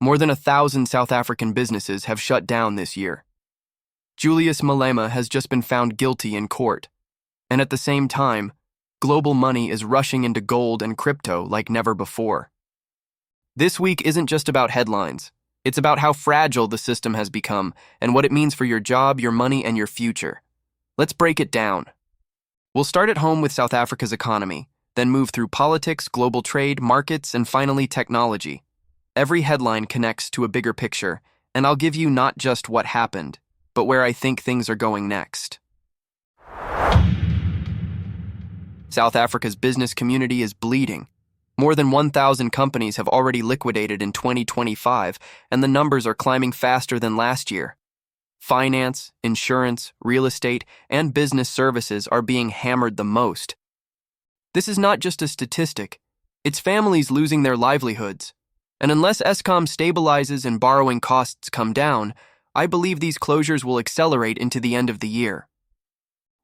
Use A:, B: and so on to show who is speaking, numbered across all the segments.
A: More than 1,000 South African businesses have shut down this year. Julius Malema has just been found guilty in court. And at the same time, global money is rushing into gold and crypto like never before. This week isn't just about headlines. It's about how fragile the system has become and what it means for your job, your money, and your future. Let's break it down. We'll start at home with South Africa's economy, then move through politics, global trade, markets, and finally technology. Every headline connects to a bigger picture, and I'll give you not just what happened, but where I think things are going next. South Africa's business community is bleeding. More than 1,000 companies have already liquidated in 2025, and the numbers are climbing faster than last year. Finance, insurance, real estate, and business services are being hammered the most. This is not just a statistic. It's families losing their livelihoods. And unless Eskom stabilizes and borrowing costs come down, I believe these closures will accelerate into the end of the year.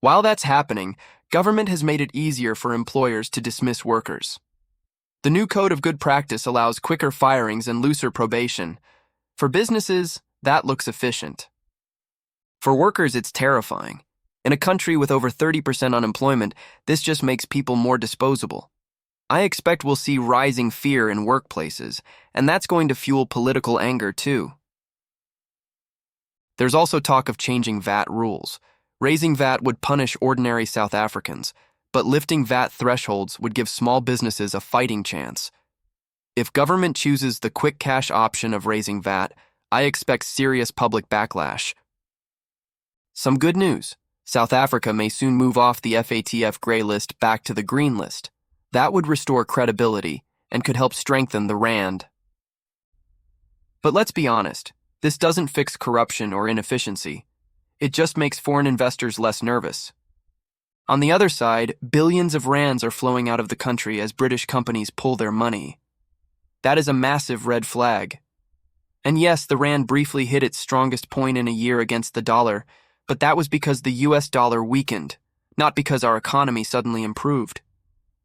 A: While that's happening, government has made it easier for employers to dismiss workers. The new Code of Good Practice allows quicker firings and looser probation. For businesses, that looks efficient. For workers, it's terrifying. In a country with over 30% unemployment, this just makes people more disposable. I expect we'll see rising fear in workplaces, and that's going to fuel political anger too. There's also talk of changing VAT rules. Raising VAT would punish ordinary South Africans, but lifting VAT thresholds would give small businesses a fighting chance. If government chooses the quick cash option of raising VAT, I expect serious public backlash. Some good news. South Africa may soon move off the FATF gray list back to the green list. That would restore credibility and could help strengthen the rand. But let's be honest, this doesn't fix corruption or inefficiency. It just makes foreign investors less nervous. On the other side, billions of rands are flowing out of the country as British companies pull their money. That is a massive red flag. And yes, the rand briefly hit its strongest point in a year against the dollar, but that was because the US dollar weakened, not because our economy suddenly improved.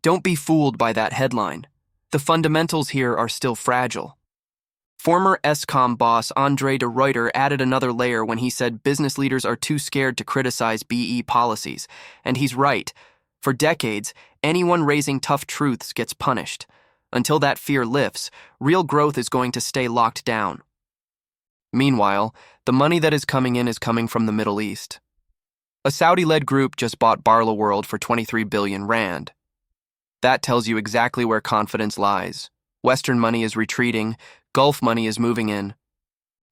A: Don't be fooled by that headline. The fundamentals here are still fragile. Former Eskom boss Andre de Ruyter added another layer when he said business leaders are too scared to criticize BE policies. And he's right. For decades, anyone raising tough truths gets punished. Until that fear lifts, real growth is going to stay locked down. Meanwhile, the money that is coming in is coming from the Middle East. A Saudi-led group just bought Barlow World for 23 billion rand. That tells you exactly where confidence lies. Western money is retreating, Gulf money is moving in.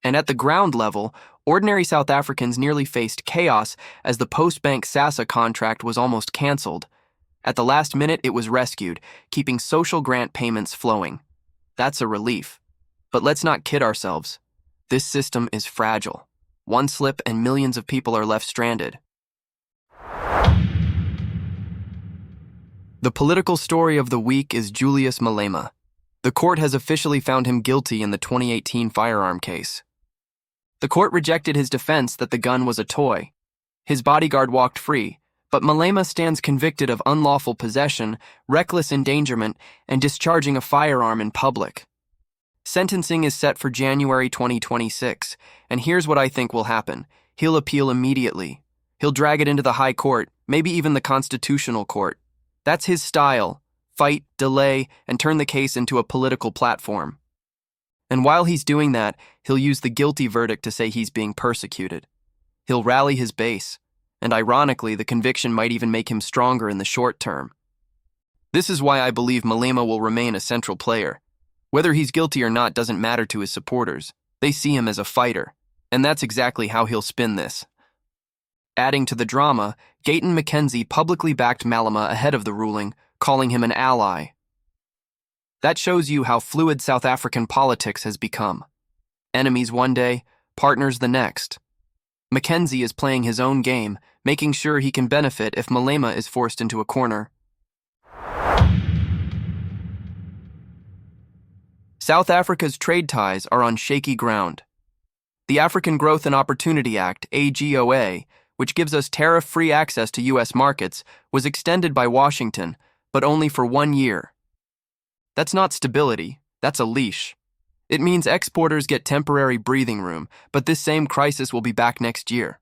A: And at the ground level, ordinary South Africans nearly faced chaos as the Postbank SASA contract was almost canceled. At the last minute, it was rescued, keeping social grant payments flowing. That's a relief. But let's not kid ourselves. This system is fragile. One slip and millions of people are left stranded. The political story of the week is Julius Malema. The court has officially found him guilty in the 2018 firearm case. The court rejected his defense that the gun was a toy. His bodyguard walked free, but Malema stands convicted of unlawful possession, reckless endangerment, and discharging a firearm in public. Sentencing is set for January 2026, and here's what I think will happen. He'll appeal immediately. He'll drag it into the High Court, maybe even the Constitutional Court. That's his style. Fight, delay, and turn the case into a political platform. And while he's doing that, he'll use the guilty verdict to say he's being persecuted. He'll rally his base, and ironically, the conviction might even make him stronger in the short term. This is why I believe Malema will remain a central player. Whether he's guilty or not doesn't matter to his supporters. They see him as a fighter, and that's exactly how he'll spin this. Adding to the drama, Gayton McKenzie publicly backed Malema ahead of the ruling, calling him an ally. That shows you how fluid South African politics has become. Enemies one day, partners the next. McKenzie is playing his own game, making sure he can benefit if Malema is forced into a corner. South Africa's trade ties are on shaky ground. The African Growth and Opportunity Act, AGOA, which gives us tariff-free access to U.S. markets, was extended by Washington, but only for 1 year. That's not stability, that's a leash. It means exporters get temporary breathing room, but this same crisis will be back next year.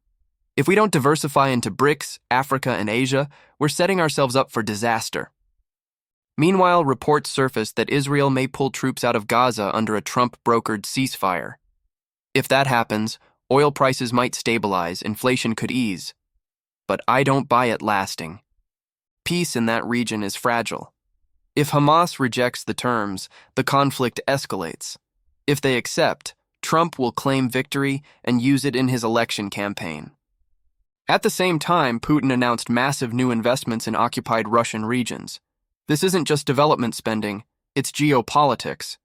A: If we don't diversify into BRICS, Africa, and Asia, we're setting ourselves up for disaster. Meanwhile, reports surfaced that Israel may pull troops out of Gaza under a Trump-brokered ceasefire. If that happens, oil prices might stabilize, inflation could ease. But I don't buy it lasting. Peace in that region is fragile. If Hamas rejects the terms, the conflict escalates. If they accept, Trump will claim victory and use it in his election campaign. At the same time, Putin announced massive new investments in occupied Russian regions. This isn't just development spending, it's geopolitics.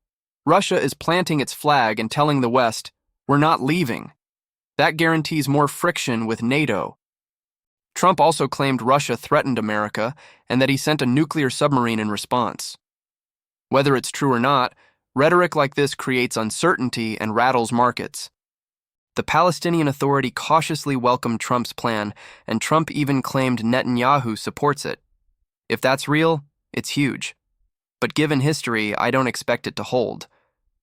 A: Russia is planting its flag and telling the West, we're not leaving. That guarantees more friction with NATO. Trump also claimed Russia threatened America and that he sent a nuclear submarine in response. Whether it's true or not, rhetoric like this creates uncertainty and rattles markets. The Palestinian Authority cautiously welcomed Trump's plan, and Trump even claimed Netanyahu supports it. If that's real, it's huge. But given history, I don't expect it to hold.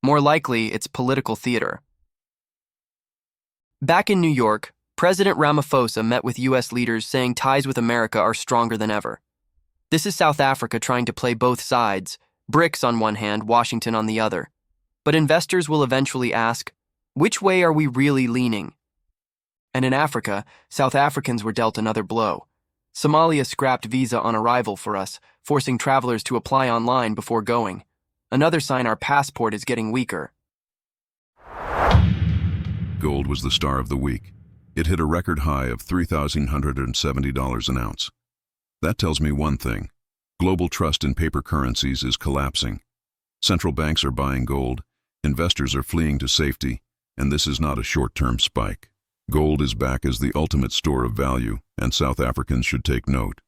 A: More likely, it's political theater. Back in New York, President Ramaphosa met with U.S. leaders saying ties with America are stronger than ever. This is South Africa trying to play both sides, BRICS on one hand, Washington on the other. But investors will eventually ask, which way are we really leaning? And in Africa, South Africans were dealt another blow. Somalia scrapped visa on arrival for us, forcing travelers to apply online before going. Another sign our passport is getting weaker.
B: Gold was the star of the week. It hit a record high of $3,170 an ounce. That tells me one thing. Global trust in paper currencies is collapsing. Central banks are buying gold, investors are fleeing to safety, and this is not a short-term spike. Gold is back as the ultimate store of value, and South Africans should take note.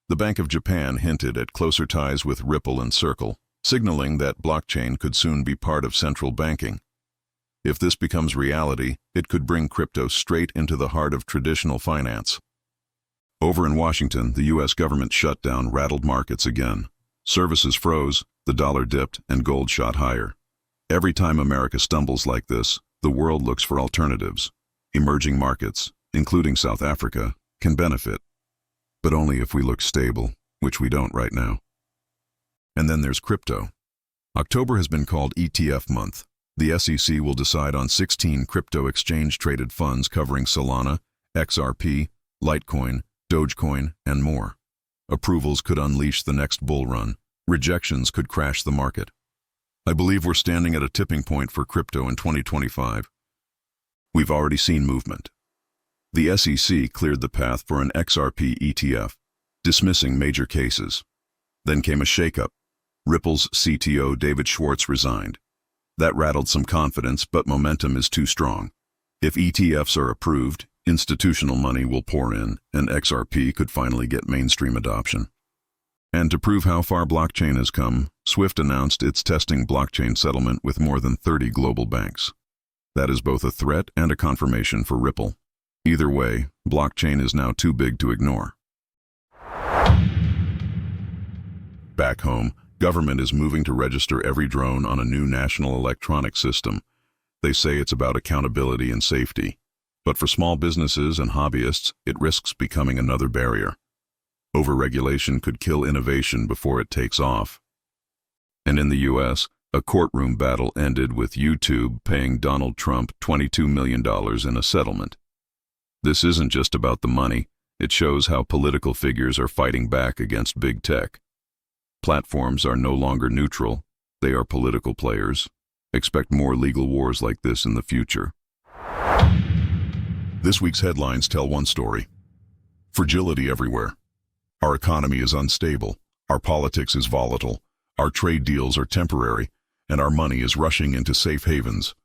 B: The Bank of Japan hinted at closer ties with Ripple and Circle, signaling that blockchain could soon be part of central banking. If this becomes reality, it could bring crypto straight into the heart of traditional finance. Over in Washington, the U.S. government shutdown rattled markets again. Services froze, the dollar dipped, and gold shot higher. Every time America stumbles like this, the world looks for alternatives. Emerging markets, including South Africa, can benefit. But only if we look stable, which we don't right now. And then there's crypto. October has been called ETF month. The SEC will decide on 16 crypto exchange-traded funds covering Solana, XRP, Litecoin, Dogecoin, and more. Approvals could unleash the next bull run. Rejections could crash the market. I believe we're standing at a tipping point for crypto in 2025. We've already seen movement. The SEC cleared the path for an XRP ETF, dismissing major cases. Then came a shakeup. Ripple's CTO David Schwartz resigned. That rattled some confidence, but momentum is too strong. If ETFs are approved, institutional money will pour in, and XRP could finally get mainstream adoption. And to prove how far blockchain has come, Swift announced it's testing blockchain settlement with more than 30 global banks. That is both a threat and a confirmation for Ripple. Either way, blockchain is now too big to ignore. Back home, government is moving to register every drone on a new national electronic system. They say it's about accountability and safety. But for small businesses and hobbyists, it risks becoming another barrier. Overregulation could kill innovation before it takes off. And in the U.S., a courtroom battle ended with YouTube paying Donald Trump $22 million in a settlement. This isn't just about the money. It shows how political figures are fighting back against big tech. Platforms are no longer neutral. They are political players. Expect more legal wars like this in the future. This week's headlines tell one story. Fragility everywhere. Our economy is unstable. Our politics is volatile. Our trade deals are temporary, and our money is rushing into safe havens.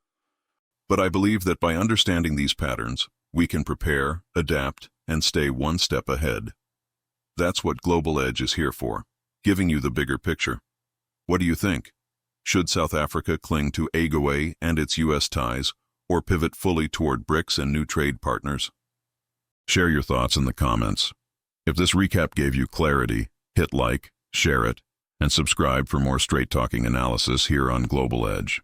B: But I believe that by understanding these patterns, we can prepare, adapt, and stay one step ahead. That's what Global Edge is here for, giving you the bigger picture. What do you think? Should South Africa cling to AGOA and its U.S. ties, or pivot fully toward BRICS and new trade partners? Share your thoughts in the comments. If this recap gave you clarity, hit like, share it, and subscribe for more straight-talking analysis here on Global Edge.